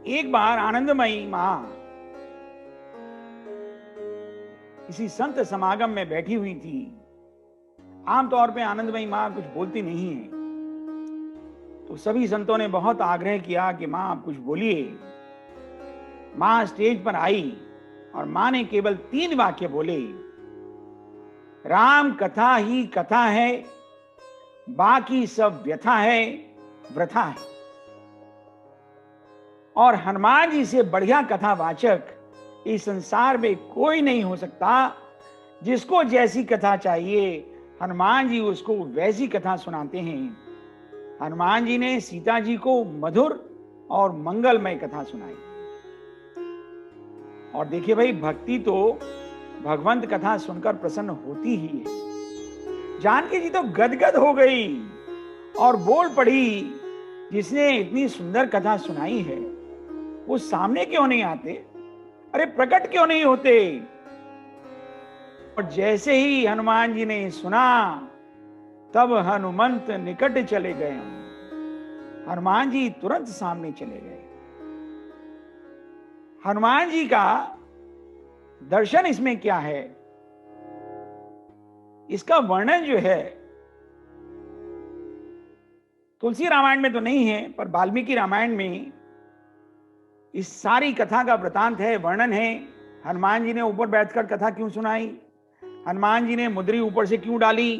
एक बार आनंदमयी मां किसी संत समागम में बैठी हुई थी। आमतौर पे आनंदमयी मां कुछ बोलती नहीं है, तो सभी संतों ने बहुत आग्रह किया कि मां आप कुछ बोलिए। मां स्टेज पर आई और मां ने केवल 3 वाक्य बोले, राम कथा ही कथा है, बाकी सब व्यथा है, वृथा है। और हनुमान जी से बढ़िया कथावाचक इस संसार में कोई नहीं हो सकता। जिसको जैसी कथा चाहिए हनुमान जी उसको वैसी कथा सुनाते हैं। हनुमान जी ने सीता जी को मधुर और मंगलमय कथा सुनाई। और देखिए भाई, भक्ति तो भगवंत कथा सुनकर प्रसन्न होती ही है। जानकी जी तो गदगद हो गई और बोल पड़ी, जिसने इतनी सुंदर कथा सुनाई है वो सामने क्यों नहीं आते? अरे प्रकट क्यों नहीं होते? और जैसे ही हनुमान जी ने सुना तब हनुमंत निकट चले गए। हनुमान जी तुरंत सामने चले गए। हनुमान जी का दर्शन इसमें क्या है, इसका वर्णन जो है तुलसी रामायण में तो नहीं है, पर वाल्मीकि रामायण में इस सारी कथा का वृतांत है, वर्णन है। हनुमान जी ने ऊपर बैठकर कथा क्यों सुनाई, हनुमान जी ने मुद्री ऊपर से क्यों डाली।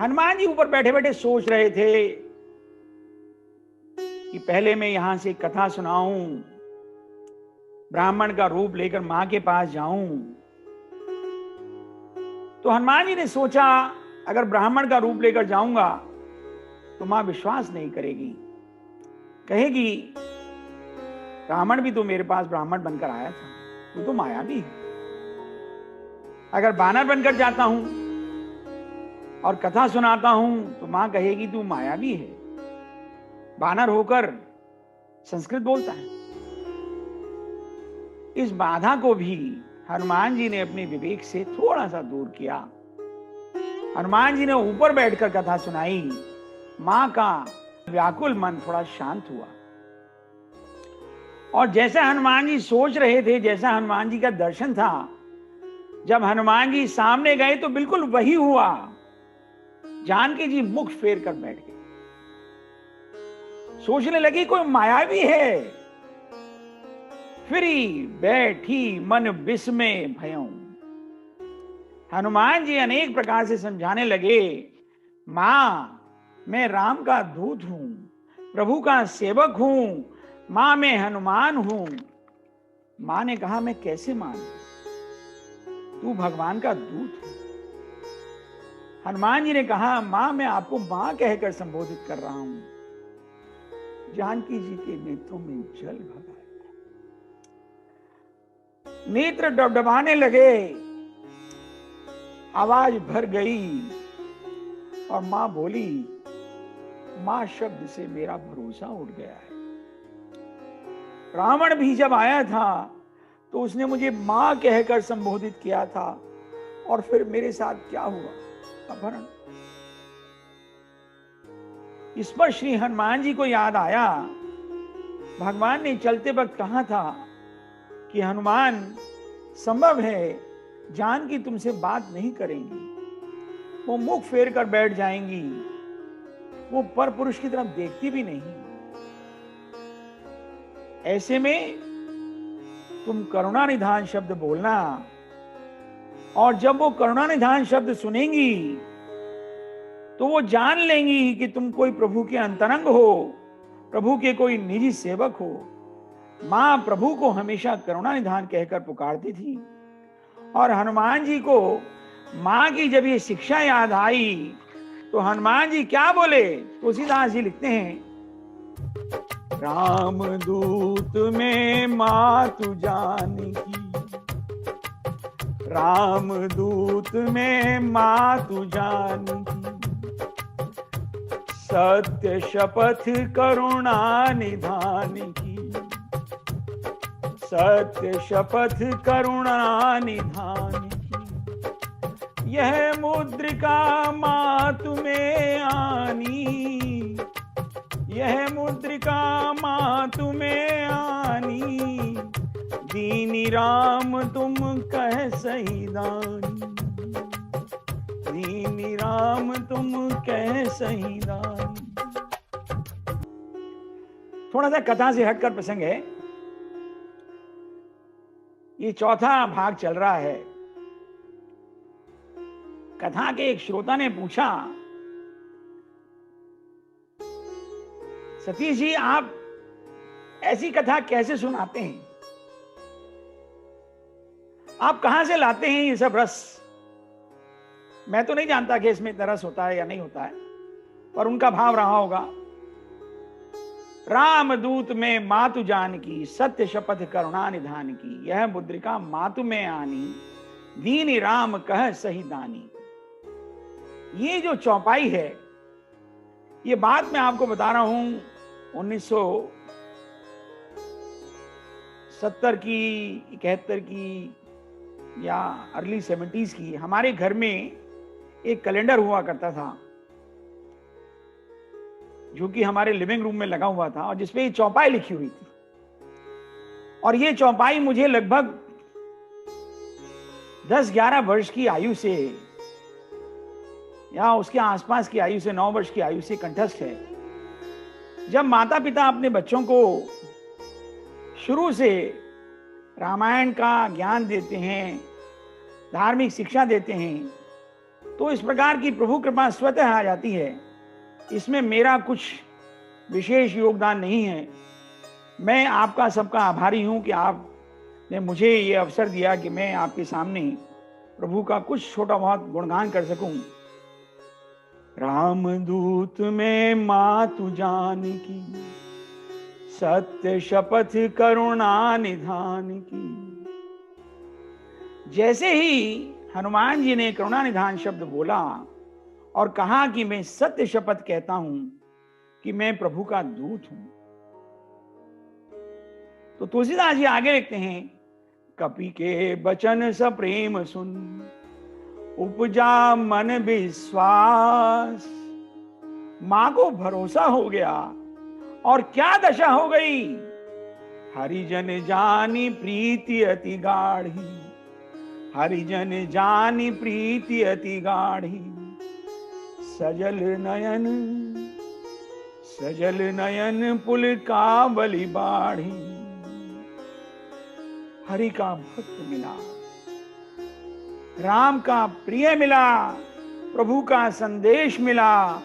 हनुमान जी ऊपर बैठे बैठे सोच रहे थे कि पहले मैं यहां से कथा सुनाऊं, ब्राह्मण का रूप लेकर मां के पास जाऊं। तो हनुमान जी ने सोचा, अगर ब्राह्मण का रूप लेकर जाऊंगा तो मां विश्वास नहीं करेगी, कहेगी ब्राह्मण भी तो मेरे पास ब्राह्मण बनकर आया था, तू तो मायावी है। अगर बानर बनकर जाता हूं और कथा सुनाता हूं तो मां कहेगी तू मायावी है, बानर होकर संस्कृत बोलता है। इस बाधा को भी हनुमान जी ने अपने विवेक से थोड़ा सा दूर किया। हनुमान जी ने ऊपर बैठकर कथा सुनाई। मां का व्याकुल मन थोड़ा शांत हुआ। और जैसा हनुमान जी सोच रहे थे, जैसा हनुमान जी का दर्शन था, जब हनुमान जी सामने गए तो बिल्कुल वही हुआ। जानकी जी मुख फेर कर बैठ गए, सोचने लगी कोई मायावी है। फिरी बैठी मन विस्मय भयों। हनुमान जी अनेक प्रकार से समझाने लगे, मां मैं राम का दूत हूं, प्रभु का सेवक हूं, मां मैं हनुमान हूं। मां ने कहा मैं कैसे मानूं, तू भगवान का दूत है। हनुमान जी ने कहा मां मैं आपको मां कहकर संबोधित कर रहा हूं। जानकी जी के नेत्रों में जल भरा, नेत्र डबडबाने लगे, आवाज भर गई और मां बोली, मां शब्द से मेरा भरोसा उठ गया है। रावण भी जब आया था तो उसने मुझे मां कहकर संबोधित किया था, और फिर मेरे साथ क्या हुआ, अपहरण। इस पर श्री हनुमान जी को याद आया, भगवान ने चलते वक्त कहा था कि हनुमान संभव है जानकी तुमसे बात नहीं करेंगी, वो मुख फेर कर बैठ जाएंगी, वो पर पुरुष की तरफ देखती भी नहीं। ऐसे में तुम करुणा निधान शब्द बोलना, और जब वो करुणा निधान शब्द सुनेंगी तो वो जान लेंगी कि तुम कोई प्रभु के अंतरंग हो, प्रभु के कोई निजी सेवक हो। मां प्रभु को हमेशा करुणा निधान कहकर पुकारती थी। और हनुमान जी को मां की जब ये शिक्षा याद आई तो हनुमान जी क्या बोले, तुलसीदास जी लिखते हैं, राम दूत में मातु जानकी, राम दूत में मातु जानकी, सत्य शपथ करुणा निधान की, सत्य शपथ करुणा निधान की। यह मुद्रिका मातु में आनी, यह मुद्रिका मातु में आनी, दीनी राम तुम कह सही दानी, दीनी राम तुम कह सही दानी। थोड़ा सा कथा से हटकर प्रसंग है। ये चौथा भाग चल रहा है। कथा के एक श्रोता ने पूछा, सतीश जी आप ऐसी कथा कैसे सुनाते हैं? आप कहां से लाते हैं ये सब रस? मैं तो नहीं जानता कि इसमें इतना रस होता है या नहीं होता है, पर उनका भाव रहा होगा। रामदूत में मातु जान की, सत्य शपथ करुणा निधान की, यह मुद्रिका मातु में आनी, दीनी राम कह सही दानी। ये जो चौपाई है, ये बात मैं आपको बता रहा हूं 1970 की, 71 की या अर्ली 70s की। हमारे घर में एक कैलेंडर हुआ करता था जो कि हमारे लिविंग रूम में लगा हुआ था और जिसपे ये चौपाई लिखी हुई थी। और ये चौपाई मुझे लगभग 10-11 वर्ष की आयु से या उसके आसपास की आयु से, 9 वर्ष की आयु से कंठस्थ है। जब माता पिता अपने बच्चों को शुरू से रामायण का ज्ञान देते हैं, धार्मिक शिक्षा देते हैं, तो इस प्रकार की प्रभु कृपा स्वतः आ जाती है। इसमें मेरा कुछ विशेष योगदान नहीं है। मैं आपका सबका आभारी हूं कि आपने मुझे ये अवसर दिया कि मैं आपके सामने प्रभु का कुछ छोटा बहुत गुणगान कर सकूं। रामदूत में मातु जान की, सत्य शपथ करुणा निधान की। जैसे ही हनुमान जी ने करुणा निधान शब्द बोला और कहा कि मैं सत्य शपथ कहता हूं कि मैं प्रभु का दूत हूं, तो तुलसीदास जी आगे लिखते हैं, कपि के बचन स प्रेम सुन, उपजा मन विश्वास। मां को भरोसा हो गया और क्या दशा हो गई? हरिजन जानी प्रीति अति गाढ़ी, हरिजन जानी प्रीति अति गाढ़ी। सजल नयन पुल का बलि बाढ़ी। हरि का भक्त मिला, राम का प्रिय मिला, प्रभु का संदेश मिला,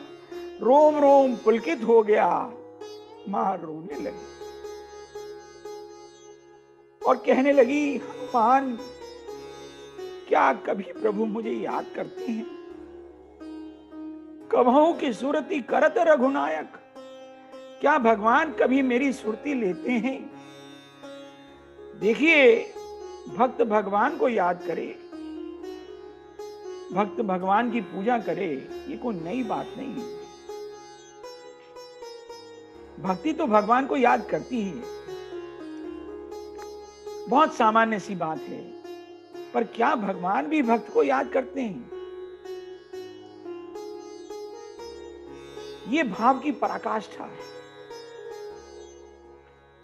रोम रोम पुलकित हो गया। मां रोने लगी और कहने लगी, हनुमान क्या कभी प्रभु मुझे याद करते हैं? कबहू की सुरती करत रघुनायक, क्या भगवान कभी मेरी सुरती लेते हैं? देखिए, भक्त भगवान को याद करे, भक्त भगवान की पूजा करे, ये कोई नई बात नहीं है। भक्ति तो भगवान को याद करती ही है, बहुत सामान्य सी बात है। पर क्या भगवान भी भक्त को याद करते हैं? ये भाव की पराकाष्ठा है।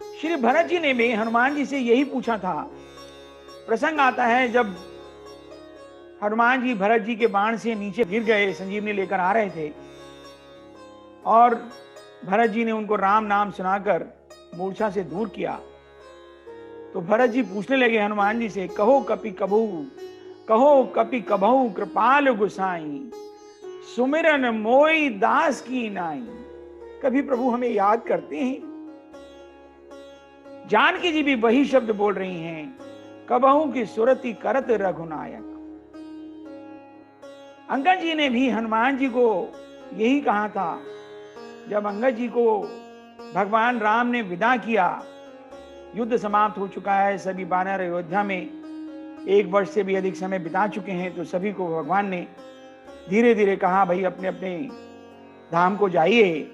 श्री भरत जी ने भी हनुमान जी से यही पूछा था। प्रसंग आता है जब हनुमान जी भरत जी के बाण से नीचे गिर गए, संजीवनी लेकर आ रहे थे और भरत जी ने उनको राम नाम सुनाकर मूर्छा से दूर किया। तो भरत जी पूछने लगे हनुमान जी से, कहो कपि कबहू कृपाल गुसाई, सुमिरन मोई दास की नाई। कभी प्रभु हमें याद करते हैं? जानकी जी भी वही शब्द बोल रही हैं, कबहू की सुरती करत रघुनायक। अंगद जी ने भी हनुमान जी को यही कहा था। जब अंगद जी को भगवान राम ने विदा किया, युद्ध समाप्त हो चुका है, सभी वानर अयोध्या में 1 वर्ष से भी अधिक समय बिता चुके हैं, तो सभी को भगवान ने धीरे धीरे कहा, भाई अपने अपने धाम को जाइए।